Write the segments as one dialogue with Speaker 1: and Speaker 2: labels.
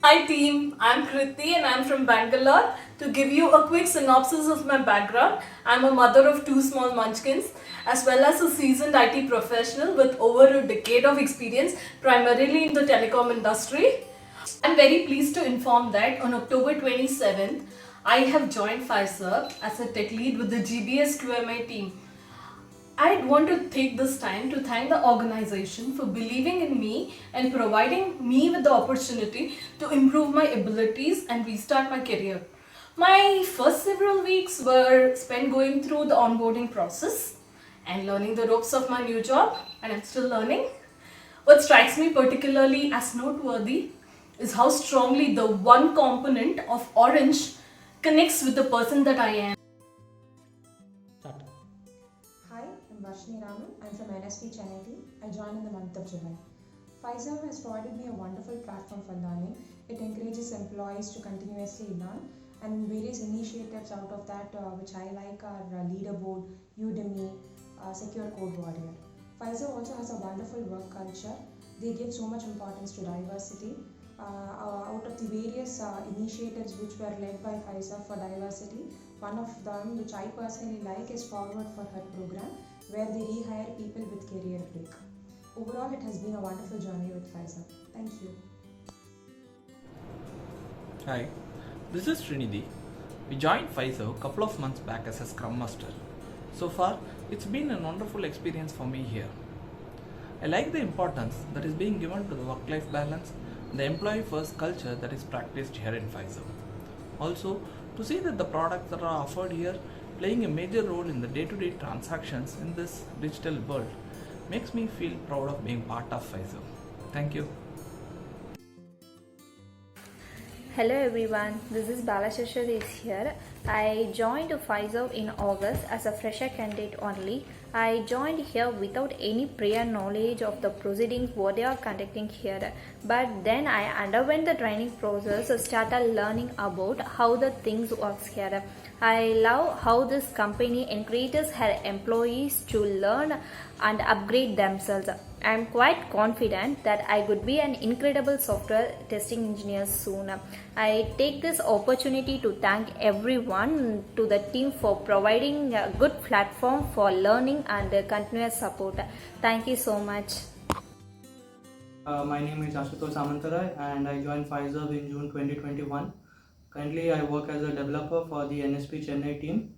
Speaker 1: Hi team, I'm Kriti and I'm from Bangalore. To give you a quick synopsis of my background, I'm a mother of two small munchkins as well as a seasoned IT professional with over a decade of experience primarily in the telecom industry. I'm very pleased to inform that on October 27th, I have joined Pfizer as a tech lead with the GBS QMI team. I'd want to take this time to thank the organization for believing in me and providing me with the opportunity to improve my abilities and restart my career. My first several weeks were spent going through the onboarding process and learning the ropes of my new job, and I'm still learning. What strikes me particularly as noteworthy is how strongly the one component of orange connects with the person that I am.
Speaker 2: Start.
Speaker 3: Hi, I'm Varshini Raman. I'm from NSP Chennai team. I joined in the month of July. Pfizer has provided me a wonderful platform for learning. It encourages employees to continuously learn, and various initiatives out of that which I like are Leaderboard, Udemy, Secure Code Warrior. Pfizer also has a wonderful work culture. They give so much importance to diversity. Out of the various initiatives which were led by Pfizer for diversity, one of them which I personally like is Forward for Her program, where they rehire people with career break. Overall, it has been a wonderful journey with Pfizer. Thank you.
Speaker 2: Hi, this is Trinidhi. We joined Pfizer a couple of months back as a Scrum Master. So far, it's been a wonderful experience for me here. I like the importance that is being given to the work-life balance and the employee-first culture that is practiced here in Pfizer. Also, to see that the products that are offered here playing a major role in the day-to-day transactions in this digital world makes me feel proud of being part of Pfizer. Thank you.
Speaker 4: Hello everyone, this is Balashashar here. I joined Pfizer in August as a fresher candidate only. I joined here without any prior knowledge of the proceedings what they are conducting here. But then I underwent the training process, started learning about how the things works here. I love how this company encourages her employees to learn and upgrade themselves. I am quite confident that I could be an incredible software testing engineer soon. I take this opportunity to thank everyone to the team for providing a good platform for learning and continuous support. Thank you so much.
Speaker 5: My name is Ashutosh Samantarai and I joined Pfizer in June 2021. Currently, I work as a developer for the NSP Chennai team.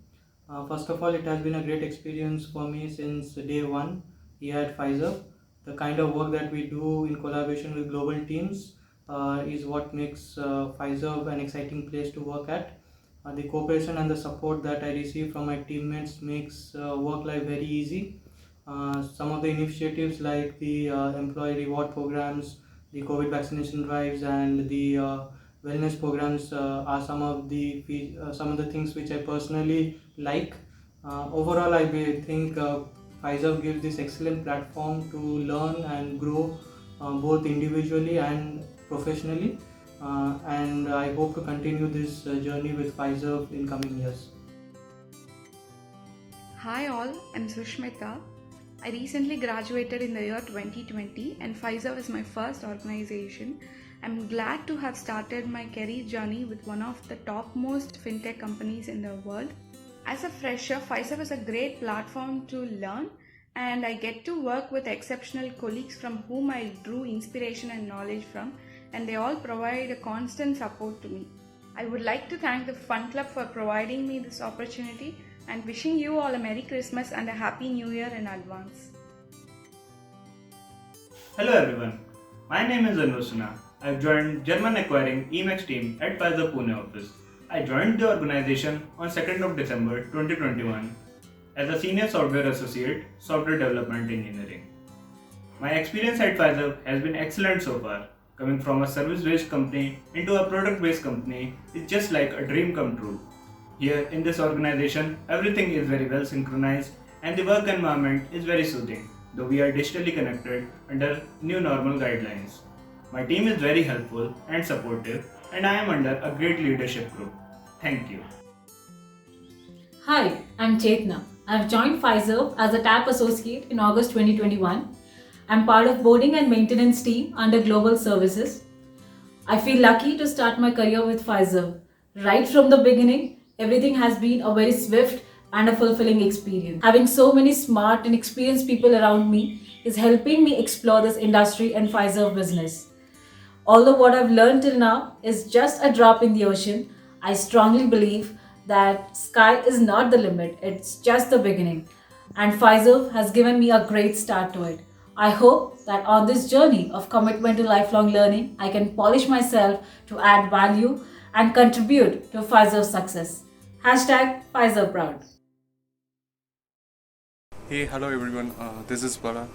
Speaker 5: First of all, it has been a great experience for me since day one here at Pfizer. The kind of work that we do in collaboration with global teams is what makes Pfizer an exciting place to work at. The cooperation and the support that I receive from my teammates makes work life very easy. Some of the initiatives like the employee reward programs, the COVID vaccination drives, and the wellness programs are some of the things which I personally like. Overall, think Pfizer gives this excellent platform to learn and grow both individually and professionally. And I hope to continue this journey with Pfizer in coming years.
Speaker 6: Hi all, I'm Sushmita. I recently graduated in the year 2020 and Pfizer was my first organization. I'm glad to have started my career journey with one of the topmost fintech companies in the world. As a fresher, Pfizer was a great platform to learn and I get to work with exceptional colleagues from whom I drew inspiration and knowledge from, and they all provide a constant support to me. I would like to thank the Fun Club for providing me this opportunity and wishing you all a Merry Christmas and a Happy New Year in advance.
Speaker 7: Hello everyone, my name is Anusana. I've joined German acquiring Emacs team at Pfizer Pune office. I joined the organization on 2nd of December 2021 as a senior software associate, software development engineering. My experience at Pfizer has been excellent so far. Coming from a service-based company into a product-based company is just like a dream come true. Here in this organization, everything is very well synchronized and the work environment is very soothing, though we are digitally connected under new normal guidelines. My team is very helpful and supportive, and I am under a great leadership group. Thank you.
Speaker 8: Hi, I'm Chetna. I've joined Pfizer as a TAP associate in August 2021. I'm part of boarding and maintenance team under Global Services. I feel lucky to start my career with Pfizer. Right from the beginning, everything has been a very swift and a fulfilling experience. Having so many smart and experienced people around me is helping me explore this industry and Pfizer business. Although what I've learned till now is just a drop in the ocean, I strongly believe that sky is not the limit, it's just the beginning. And Pfizer has given me a great start to it. I hope that on this journey of commitment to lifelong learning, I can polish myself to add value and contribute to Pfizer's success. Hashtag Pfizer Proud.
Speaker 9: Hey, hello everyone. This is Bala.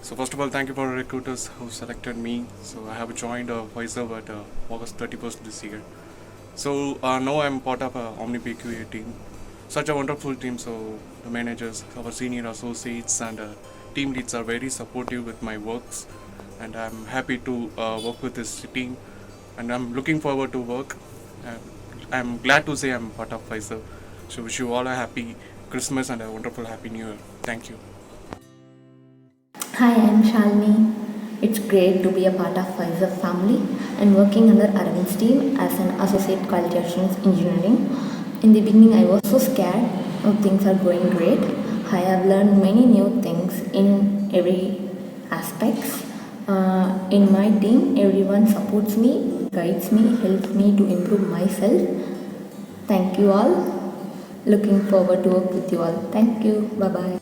Speaker 9: So first of all, thank you for the recruiters who selected me. So I have joined Pfizer at August 31st this year. So now I'm part of Omni PQA team. Such a wonderful team. So the managers, our senior associates and team leads are very supportive with my works. And I'm happy to work with this team. And I'm looking forward to work. I'm glad to say I'm part of Pfizer. So wish you all a happy Christmas and a wonderful Happy New Year. Thank you.
Speaker 10: Hi, I'm Shalini. It's great to be a part of Pfizer family and working under Arvind's team as an associate quality assurance engineering. In the beginning, I was so scared. Now things are going great. I have learned many new things in every aspects. In my team, everyone supports me, guides me, helps me to improve myself. Thank you all. Looking forward to work with you all. Thank you. Bye bye.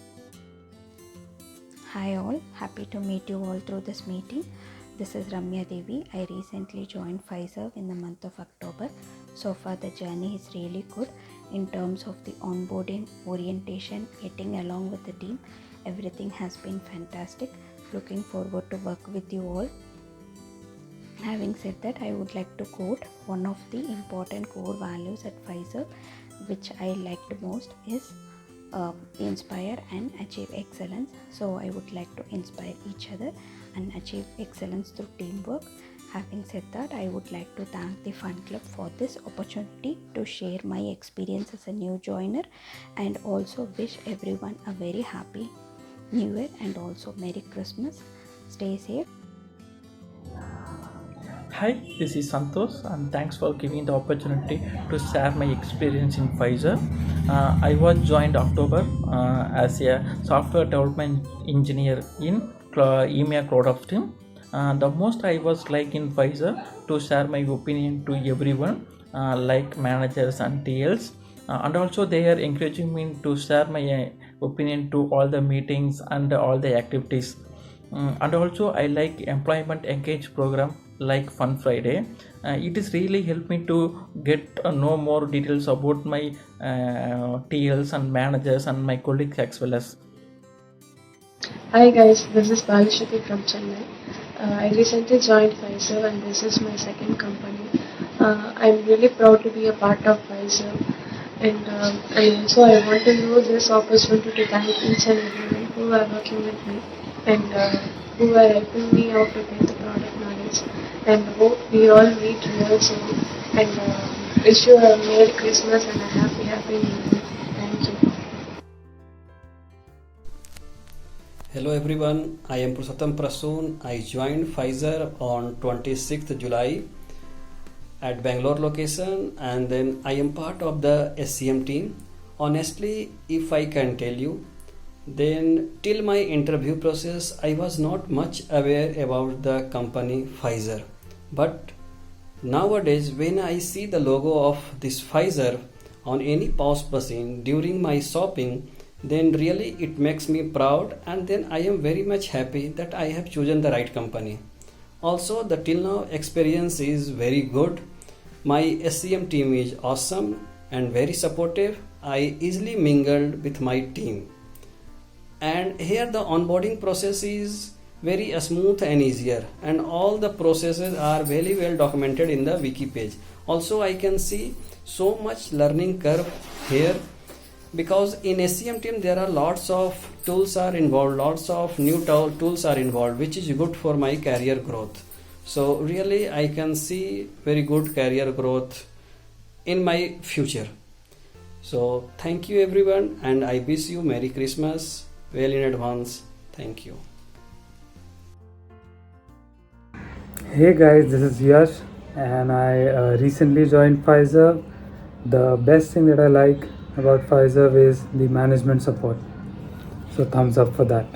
Speaker 4: Hi all, happy to meet you all through this meeting. This is Ramya Devi. I recently joined Pfizer in the month of October. So far the journey is really good in terms of the onboarding, orientation, getting along with the team. Everything has been fantastic. Looking forward to work with you all. Having said that, I would like to quote one of the important core values at Pfizer which I liked most is inspire and achieve excellence. So I would like to inspire each other and achieve excellence through teamwork. Having said that, I would like to thank the Fun Club for this opportunity to share my experience as a new joiner and also wish everyone a very happy New Year and also Merry Christmas. Stay safe.
Speaker 2: Hi, this is Santosh and thanks for giving the opportunity to share my experience in Pfizer. I was joined October as a software development engineer in EMEA Cloud of team. The most I was like in Pfizer to share my opinion to everyone like managers and TLs and also they are encouraging me to share my opinion to all the meetings and all the activities. And also I like employment engage program like Fun Friday. It is really helped me to get know more details about my TLs and managers and my colleagues as well as.
Speaker 11: Hi guys, this is Balashati from Chennai. I recently joined Pfizer and this is my second company. I'm really proud to be a part of Pfizer and also I want to use this opportunity to thank each and everyone who are working with me and who are helping me out to get the product knowledge and hope we all meet real soon and wish you a Merry Christmas and a happy New Year. Thank you.
Speaker 12: Hello everyone, I am Purushottam Prasoon. I joined Pfizer on 26th July at Bangalore location and then I am part of the SCM team. Honestly, if I can tell you, then till my interview process I was not much aware about the company Pfizer. But nowadays when I see the logo of this Pfizer on any POS machine during my shopping, then really it makes me proud and then I am very much happy that I have chosen the right company. Also the till now experience is very good. My SCM team is awesome and very supportive. I easily mingled with my team. And here the onboarding process is very smooth and easier and all the processes are very well documented in the wiki page. Also I can see so much learning curve here because in SCM team there are lots of tools are involved, lots of new tools are involved which is good for my career growth. So really I can see very good career growth in my future. So thank you everyone and I wish you Merry Christmas well in advance. Thank you.
Speaker 13: Hey guys, this is Yash. and I recently joined Pfizer. The best thing that I like about Pfizer is the management support. So thumbs up for that.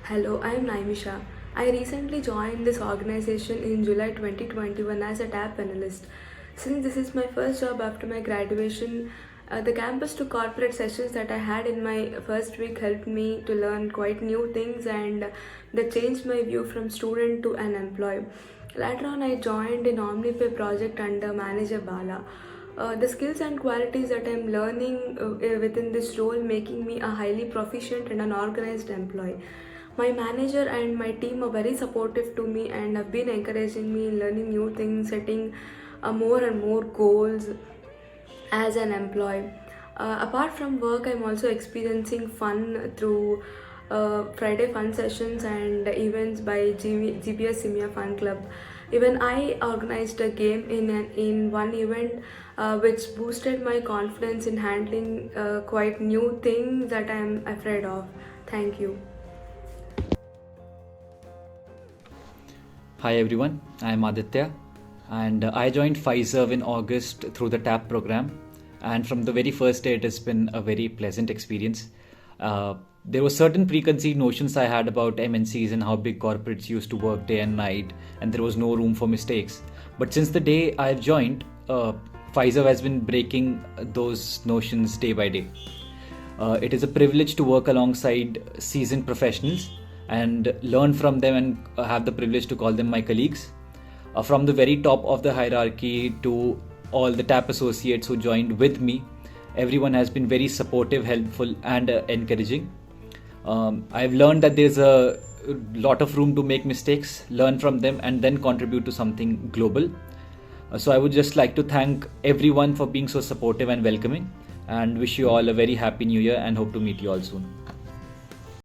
Speaker 14: Hello, I am Naimisha. I recently joined this organization in July 2021 as a TAP analyst. Since this is my first job after my graduation, the campus to corporate sessions that I had in my first week helped me to learn quite new things, and that changed my view from student to an employee. Later on, I joined an OmniPay project under manager Bala. The skills and qualities that I'm learning within this role making me a highly proficient and an organized employee. My manager and my team are very supportive to me and have been encouraging me in learning new things, setting more and more goals as an employee. Apart from work, I'm also experiencing fun through Friday fun sessions and events by GBS Simia Fun Club. Even I organized a game in one event which boosted my confidence in handling quite new things that I'm afraid of. Thank you.
Speaker 15: Hi everyone, I am Aditya and I joined Pfizer in August through the TAP program, and from the very first day it has been a very pleasant experience. There were certain preconceived notions I had about MNCs and how big corporates used to work day and night, and there was no room for mistakes. But since the day I've joined, Pfizer has been breaking those notions day by day. It is a privilege to work alongside seasoned professionals and learn from them, and have the privilege to call them my colleagues. From the very top of the hierarchy to all the TAP associates who joined with me, everyone has been very supportive, helpful and encouraging. I've learned that there's a lot of room to make mistakes, learn from them and then contribute to something global. So I would just like to thank everyone for being so supportive and welcoming, and wish you all a very happy new year and hope to meet you all soon.